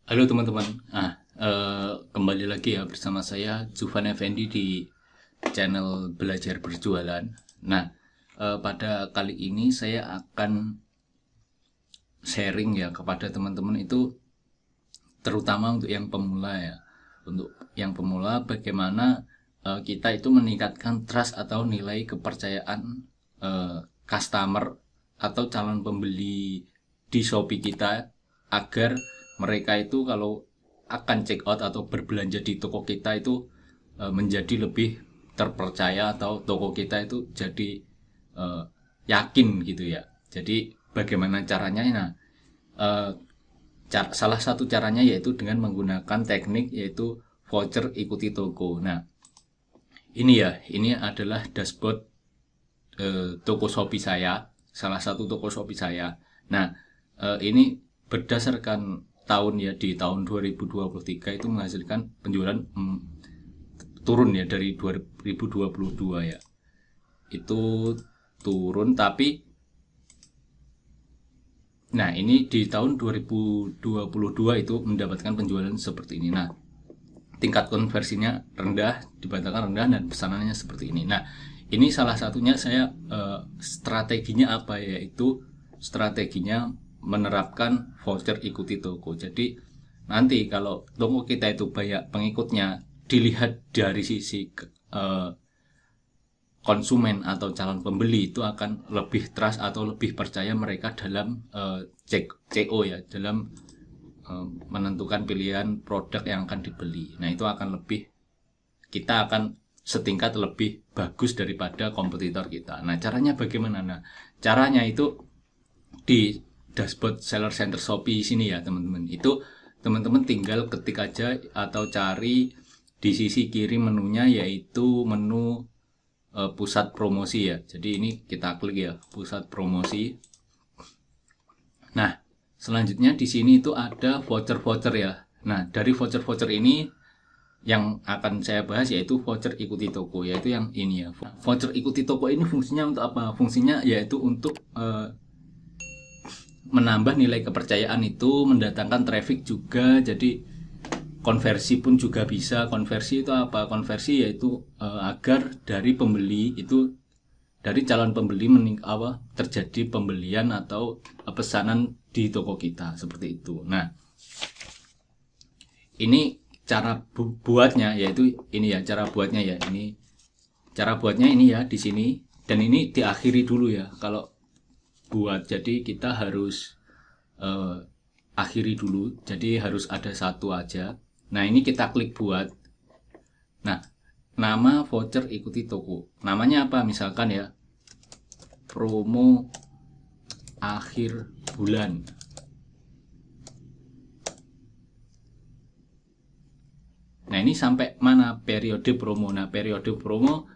Halo teman-teman, kembali lagi ya bersama saya Zufan Effendi di channel Belajar Berjualan. Nah, pada kali ini saya akan sharing ya kepada teman-teman itu terutama untuk yang pemula ya. Untuk yang pemula bagaimana kita itu meningkatkan trust atau nilai kepercayaan customer atau calon pembeli di Shopee kita agar mereka itu kalau akan check out atau berbelanja di toko kita itu menjadi lebih terpercaya atau toko kita itu jadi eh, yakin gitu ya. Jadi bagaimana caranya? Nah, eh, salah satu caranya yaitu dengan menggunakan teknik yaitu voucher ikuti toko. Nah, ini adalah dashboard toko Shopee saya, salah satu toko Shopee saya. Nah, ini berdasarkan tahun ya, di tahun 2023 itu menghasilkan penjualan turun ya dari 2022 ya. Itu turun, tapi nah ini di tahun 2022 itu mendapatkan penjualan seperti ini. Nah, tingkat konversinya rendah, dibantahkan rendah, dan pesanannya seperti ini. Nah, ini salah satunya saya strateginya apa, yaitu strateginya menerapkan voucher ikuti toko. Jadi nanti kalau toko kita itu banyak pengikutnya, dilihat dari sisi konsumen atau calon pembeli itu akan lebih trust atau lebih percaya mereka dalam CO ya, dalam menentukan pilihan produk yang akan dibeli. Nah, itu akan lebih, kita akan setingkat lebih bagus daripada kompetitor kita. Nah, caranya bagaimana? Nah, caranya itu di dashboard Seller Center Shopee sini ya, teman-teman. Itu teman-teman tinggal ketik aja atau cari di sisi kiri menunya, yaitu menu pusat promosi ya. Jadi ini kita klik ya, pusat promosi. Nah, selanjutnya di sini itu ada voucher-voucher ya. Nah, dari voucher-voucher ini yang akan saya bahas yaitu voucher ikuti toko, yaitu yang ini ya. Voucher ikuti toko ini fungsinya untuk apa? Fungsinya yaitu untuk menambah nilai kepercayaan, itu mendatangkan traffic juga. Jadi konversi pun juga bisa. Konversi itu apa? Konversi yaitu agar dari pembeli itu, dari calon pembeli terjadi pembelian atau pesanan di toko kita seperti itu. Nah, ini cara buatnya, yaitu ini ya, cara buatnya ya. Ini cara buatnya ini ya di sini, dan ini diakhiri dulu ya kalau buat. Jadi kita harus akhiri dulu. Jadi harus ada satu aja. Nah, ini kita klik buat. Nah, nama voucher ikuti toko. Namanya apa? Misalkan ya, promo akhir bulan. Nah, ini sampai mana periode promo? Nah, periode promo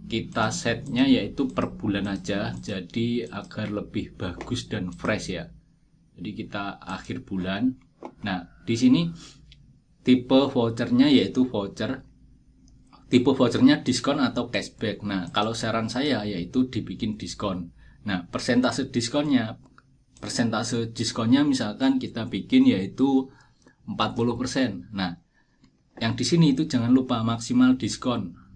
kita setnya yaitu per bulan aja, jadi agar lebih bagus dan fresh ya. Jadi kita akhir bulan. Nah, di sini tipe vouchernya yaitu tipe vouchernya diskon atau cashback. Nah, kalau saran saya yaitu dibikin diskon. Nah, persentase diskonnya misalkan kita bikin yaitu 40%. Nah, yang di sini itu jangan lupa maksimal diskon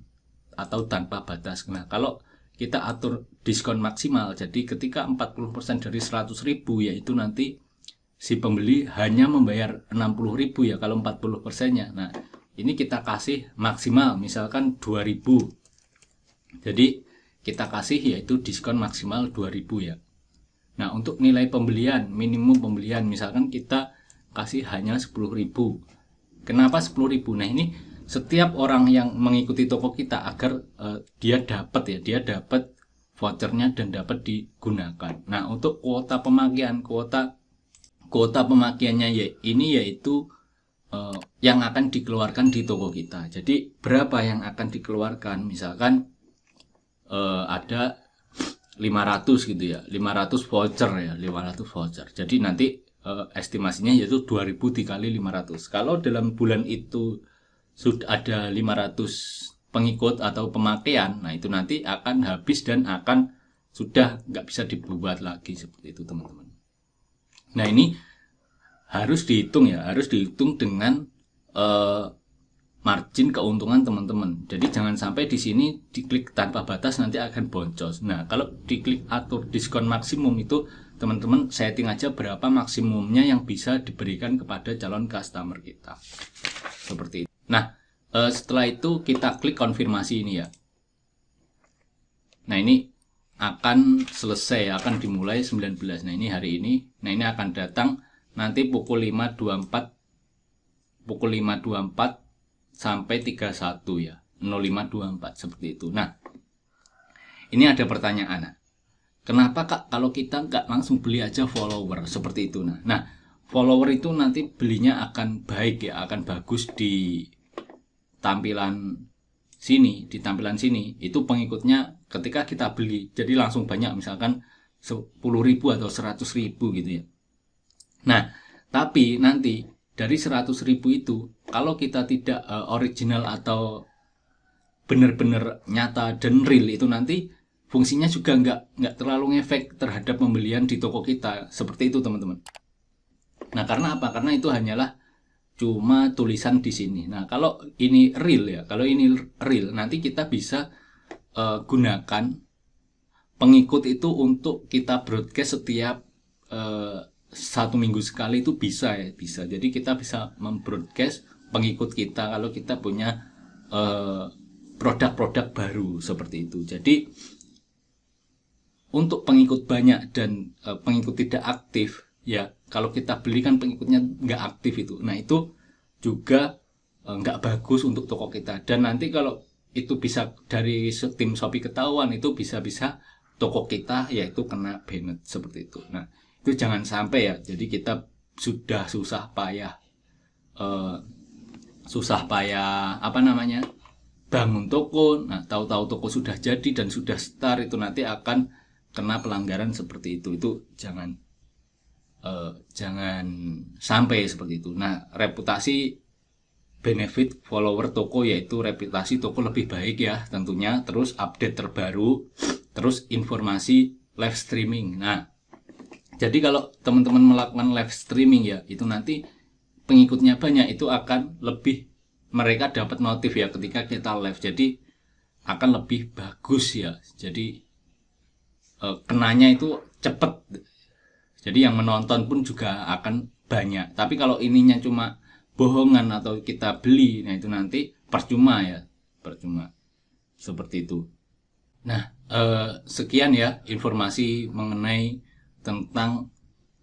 atau tanpa batas. Nah, kalau kita atur diskon maksimal, jadi ketika 40% dari 100.000, yaitu nanti si pembeli hanya membayar 60.000 ya kalau 40%-nya. Nah, ini kita kasih maksimal misalkan 2.000. Jadi kita kasih yaitu diskon maksimal 2.000 ya. Nah, untuk nilai pembelian, minimum pembelian misalkan kita kasih hanya 10.000. Kenapa 10.000? Nah, ini setiap orang yang mengikuti toko kita agar dia dapat vouchernya dan dapat digunakan. Nah, untuk kuota pemakaian, kuota pemakaiannya ini yaitu yang akan dikeluarkan di toko kita. Jadi berapa yang akan dikeluarkan? Misalkan ada 500 gitu ya, 500 voucher ya, 500 voucher. Jadi nanti estimasinya yaitu 2.000 dikali 500. Kalau dalam bulan itu sudah ada 500 pengikut atau pemakaian, nah itu nanti akan habis dan akan sudah nggak bisa dibuat lagi seperti itu, teman-teman. Nah, ini harus dihitung dengan margin keuntungan teman-teman. Jadi jangan sampai di sini diklik tanpa batas nanti akan boncos. Nah, kalau diklik atur diskon maksimum itu teman-teman setting aja berapa maksimumnya yang bisa diberikan kepada calon customer kita. Seperti itu. Nah, setelah itu kita klik konfirmasi ini ya. Nah, ini akan selesai, akan dimulai 19. Nah, ini hari ini. Nah, ini akan datang nanti pukul 5.24 sampai 31 ya, 05.24 seperti itu. Nah, ini ada pertanyaan. Kenapa Kak kalau kita nggak langsung beli aja follower seperti itu? Nah, follower itu nanti belinya akan baik ya, akan bagus di tampilan sini, itu pengikutnya ketika kita beli jadi langsung banyak, misalkan 10.000 atau 100.000 gitu ya. Nah, tapi nanti dari 100.000 itu kalau kita tidak original atau benar-benar nyata dan real, itu nanti fungsinya juga nggak terlalu ngefek terhadap pembelian di toko kita. Seperti itu teman-teman. Nah, karena apa? Karena itu hanyalah cuma tulisan di sini. Nah, kalau ini real ya, nanti kita bisa gunakan pengikut itu untuk kita broadcast setiap 1 minggu sekali, itu bisa ya, bisa. Jadi kita bisa membroadcast pengikut kita kalau kita punya produk-produk baru seperti itu. Jadi untuk pengikut banyak dan pengikut tidak aktif ya, kalau kita beli kan pengikutnya nggak aktif itu. Nah, itu juga nggak bagus untuk toko kita. Dan nanti kalau itu bisa dari tim Shopee ketahuan, itu bisa-bisa toko kita yaitu kena banned seperti itu. Nah, itu jangan sampai ya. Jadi kita sudah susah payah bangun toko. Nah, tahu-tahu toko sudah jadi dan sudah start, itu nanti akan kena pelanggaran seperti itu. Itu jangan sampai seperti itu. Nah, reputasi benefit follower toko yaitu reputasi toko lebih baik ya tentunya, terus update terbaru, terus informasi live streaming. Nah, jadi kalau teman-teman melakukan live streaming ya, itu nanti pengikutnya banyak, itu akan lebih, mereka dapat notif ya ketika kita live, jadi akan lebih bagus ya. Jadi kenanya itu cepet, jadi yang menonton pun juga akan banyak. Tapi kalau ininya cuma bohongan atau kita beli, nah itu nanti percuma ya, percuma seperti itu. Nah, sekian ya informasi mengenai tentang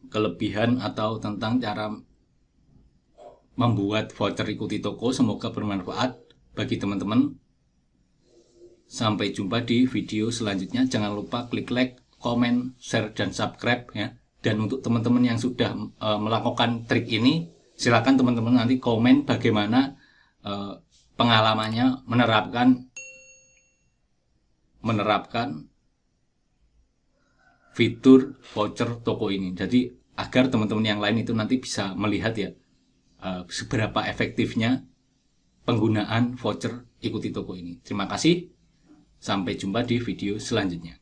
kelebihan atau tentang cara membuat voucher ikuti toko. Semoga bermanfaat bagi teman-teman. Sampai jumpa di video selanjutnya. Jangan lupa klik like, komen, share, dan subscribe ya. Dan untuk teman-teman yang sudah melakukan trik ini, silakan teman-teman nanti komen bagaimana pengalamannya menerapkan fitur voucher toko ini. Jadi agar teman-teman yang lain itu nanti bisa melihat ya seberapa efektifnya penggunaan voucher ikuti toko ini. Terima kasih. Sampai jumpa di video selanjutnya.